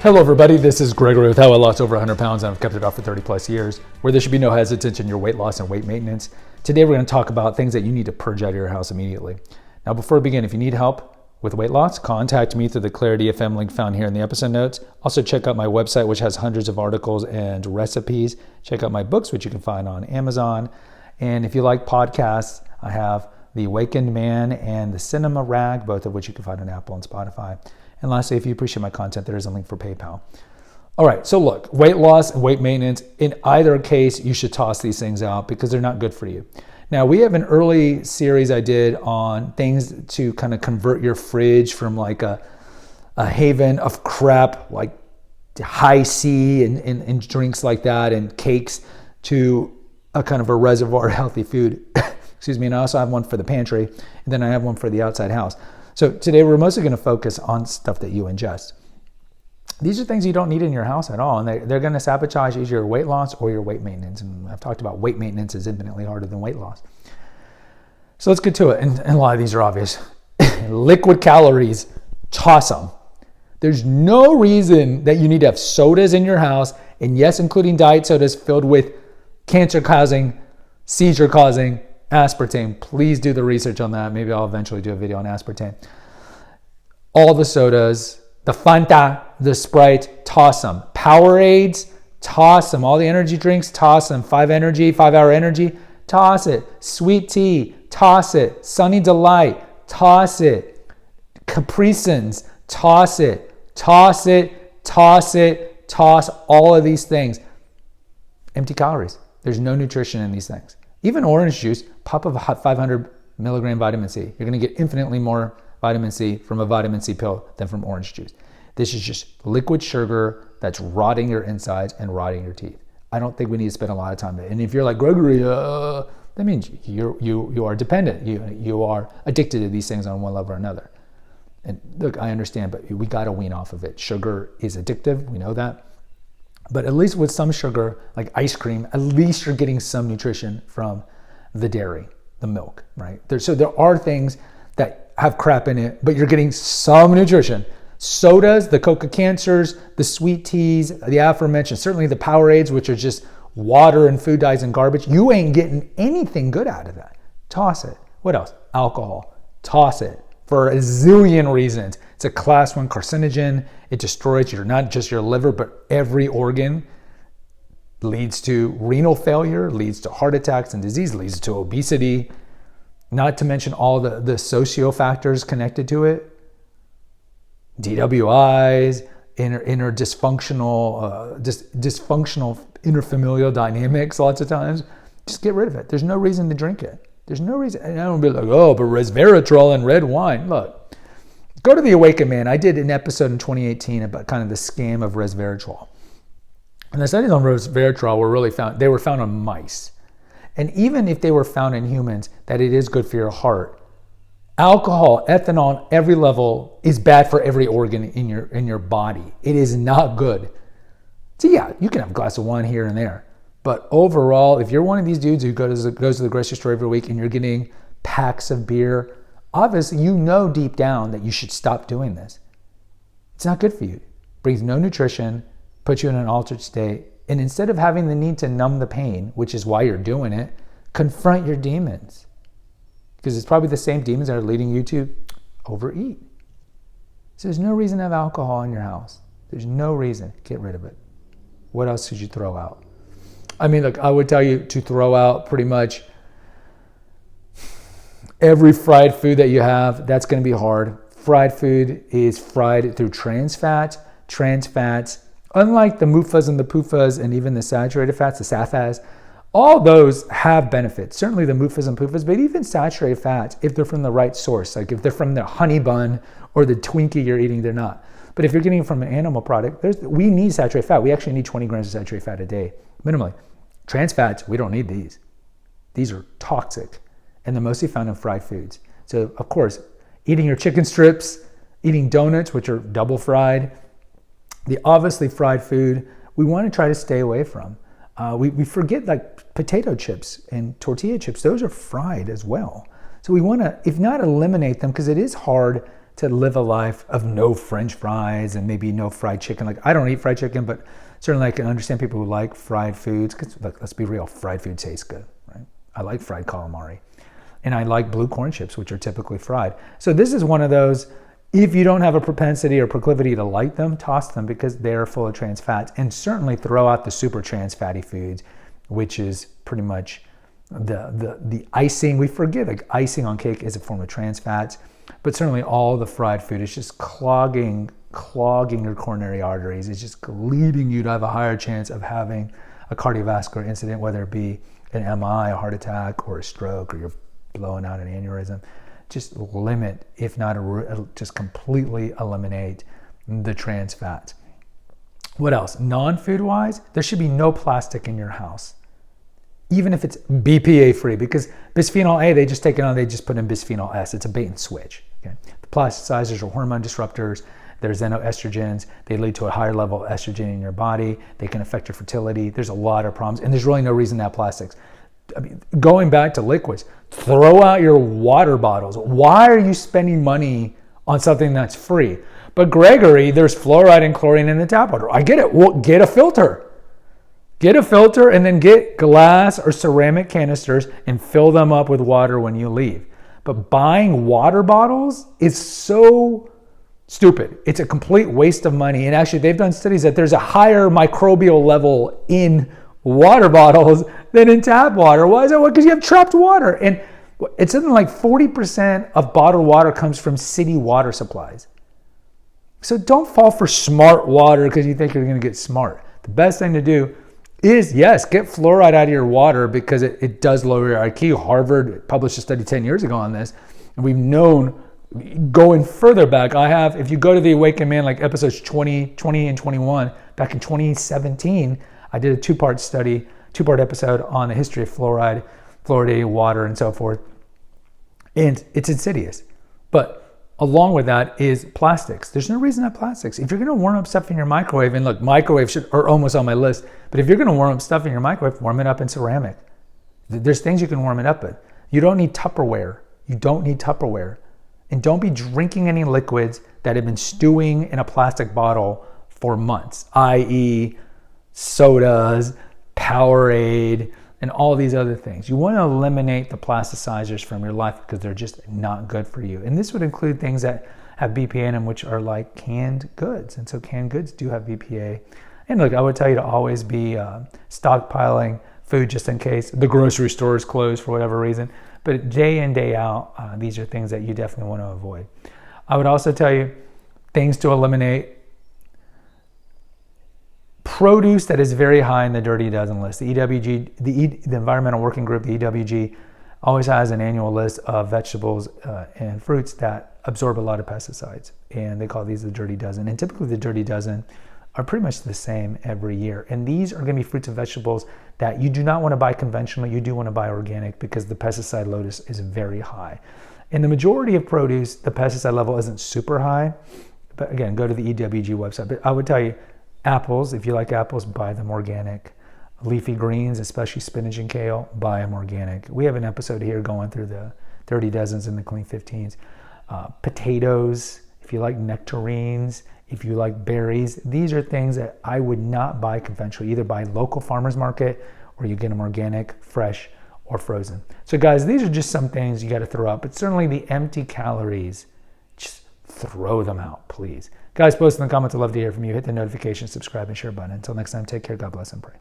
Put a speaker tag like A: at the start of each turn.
A: Hello everybody, this is Gregory with How I Lost Over 100 Pounds and I've kept it off for 30 plus years, where there should be no hesitation in your weight loss and weight maintenance. Today we're going to talk about things that you need to purge out of your house immediately. Now before we begin, if you need help with weight loss, contact me through the Clarity FM link found here in the episode notes. Also check out my website, which has hundreds of articles and recipes. Check out my books, which you can find on Amazon. And if you like podcasts, I have The Awakened Man and The Cinema Rag, both of which you can find on Apple and Spotify. And lastly, if you appreciate my content, there is a link for PayPal. All right, so look, weight loss and weight maintenance, in either case, you should toss these things out because they're not good for you. Now, we have an early series I did on things to kind of convert your fridge from like a haven of crap, like high C and drinks like that and cakes, to a kind of a reservoir of healthy food. Excuse me, and I also have one for the pantry, and then I have one for the outside house. So today we're mostly going to focus on stuff that you ingest. These are things you don't need in your house at all, and they're going to sabotage either your weight loss or your weight maintenance. And I've talked about weight maintenance is infinitely harder than weight loss. So let's get to it. And a lot of these are obvious. Liquid calories, toss them. There's no reason that you need to have sodas in your house, and yes, including diet sodas filled with cancer-causing, seizure-causing aspartame. Please do the research on that. Maybe I'll eventually do a video on aspartame. All the sodas, the Fanta, the Sprite, toss them. Powerades, toss them. All the energy drinks, toss them. 5-hour energy, toss it. Sweet tea, toss it. Sunny Delight, toss it. Capri-Suns, toss it. Toss it, toss it, toss all of these things. Empty calories. There's no nutrition in these things. Even orange juice, pop of 500 milligram vitamin C. You're going to get infinitely more vitamin C from a vitamin C pill than from orange juice. This is just liquid sugar that's rotting your insides and rotting your teeth. I don't think we need to spend a lot of time there. And if you're like, Gregory, that means you are dependent. You are addicted to these things on one level or another. And look, I understand, but we got to wean off of it. Sugar is addictive. We know that. But at least with some sugar, like ice cream, at least you're getting some nutrition from the dairy, the milk, right? So there are things that have crap in it, but you're getting some nutrition. Sodas, the Coca Cancers, the sweet teas, the aforementioned, certainly the Powerades, which are just water and food dyes and garbage. You ain't getting anything good out of that. Toss it. What else? Alcohol. Toss it. For a zillion reasons. It's a class 1 carcinogen. It destroys not just your liver, but every organ. Leads to renal failure, leads to heart attacks and disease, leads to obesity. Not to mention all the socio factors connected to it. DWIs, inner dysfunctional interfamilial dynamics lots of times. Just get rid of it. There's no reason to drink it. There's no reason. And I don't be like, oh, but resveratrol and red wine. Look, go to The Awakened Man. I did an episode in 2018 about kind of the scam of resveratrol. And the studies on resveratrol were found on mice. And even if they were found in humans, that it is good for your heart. Alcohol, ethanol on every level is bad for every organ in your body. It is not good. So yeah, you can have a glass of wine here and there. But overall, if you're one of these dudes who goes to the grocery store every week and you're getting packs of beer, obviously you know deep down that you should stop doing this. It's not good for you. It brings no nutrition, puts you in an altered state. And instead of having the need to numb the pain, which is why you're doing it, confront your demons. Because it's probably the same demons that are leading you to overeat. So there's no reason to have alcohol in your house. There's no reason. Get rid of it. What else should you throw out? I mean, look, I would tell you to throw out pretty much every fried food that you have. That's going to be hard. Fried food is fried through trans fats. Trans fats, unlike the MUFAs and the PUFAs and even the saturated fats, the SAFAs, all those have benefits. Certainly the MUFAs and PUFAs, but even saturated fats, if they're from the right source, like if they're from the honey bun or the Twinkie you're eating, they're not. But if you're getting it from an animal product, we need saturated fat. We actually need 20 grams of saturated fat a day, minimally. Trans fats, we don't need these. These are toxic, and they're mostly found in fried foods. So, of course, eating your chicken strips, eating donuts, which are double fried, the obviously fried food, we want to try to stay away from. We forget like potato chips and tortilla chips, those are fried as well. So we want to, if not eliminate them, because it is hard to live a life of no French fries and maybe no fried chicken. Like, I don't eat fried chicken, but certainly I can understand people who like fried foods. Because let's be real, fried food tastes good, right? I like fried calamari. And I like blue corn chips, which are typically fried. So this is one of those, if you don't have a propensity or proclivity to like them, toss them because they're full of trans fats. And certainly throw out the super trans fatty foods, which is pretty much the icing. We forget like icing on cake is a form of trans fats, but certainly all the fried food is just clogging your coronary arteries. It's just leading you to have a higher chance of having a cardiovascular incident, whether it be an MI, a heart attack, or a stroke, or you're blowing out an aneurysm. Just limit, if not just completely eliminate the trans fats. What else? Non-food wise, there should be no plastic in your house, even if it's BPA free, because bisphenol A, they just take it on, they just put in bisphenol S. It's a bait and switch. Okay? The plasticizers are hormone disruptors. There's xenoestrogens. They lead to a higher level of estrogen in your body. They can affect your fertility. There's a lot of problems, and there's really no reason to have plastics. I mean, going back to liquids, throw out your water bottles. Why are you spending money on something that's free? But Gregory, there's fluoride and chlorine in the tap water. I get it. Well, get a filter. Get a filter and then get glass or ceramic canisters and fill them up with water when you leave. But buying water bottles is so stupid. It's a complete waste of money. And actually, they've done studies that there's a higher microbial level in water bottles than in tap water. Why is that? Because you have trapped water. And it's something like 40% of bottled water comes from city water supplies. So don't fall for smart water because you think you're going to get smart. The best thing to do is, yes, get fluoride out of your water because it does lower your IQ. Harvard published a study 10 years ago on this. And we've known, going further back, if you go to the Awakened Man, like episodes 20 and 21, back in 2017, I did a two-part episode on the history of fluoride, fluoridated water, and so forth. And it's insidious. But along with that is plastics. There's no reason to have plastics. If you're going to warm up stuff in your microwave, and look, microwaves are almost on my list, but if you're going to warm up stuff in your microwave, warm it up in ceramic. There's things you can warm it up with. You don't need Tupperware. And don't be drinking any liquids that have been stewing in a plastic bottle for months, i.e., sodas, Powerade, and all these other things. You want to eliminate the plasticizers from your life because they're just not good for you. And this would include things that have BPA in them, which are like canned goods. And so canned goods do have BPA. And look, I would tell you to always be stockpiling food just in case the grocery store is closed for whatever reason. But day in, day out, these are things that you definitely want to avoid. I would also tell you things to eliminate. Produce that is very high in the Dirty Dozen list. The EWG, the Environmental Working Group, the EWG, always has an annual list of vegetables and fruits that absorb a lot of pesticides. And they call these the Dirty Dozen. And typically the Dirty Dozen are pretty much the same every year. And these are going to be fruits and vegetables that you do not want to buy conventionally. You do want to buy organic because the pesticide load is very high. In the majority of produce, the pesticide level isn't super high. But again, go to the EWG website. But I would tell you, apples, if you like apples, buy them organic. Leafy greens, especially spinach and kale, buy them organic. We have an episode here going through the 30 dozens and the clean 15s. Potatoes, if you like nectarines, if you like berries, these are things that I would not buy conventionally. Either buy local farmers market or you get them organic, fresh, or frozen. So guys, these are just some things you got to throw out, but certainly the empty calories, just throw them out, please. Guys, post in the comments. I'd love to hear from you. Hit the notification, subscribe, and share button. Until next time, take care. God bless and pray.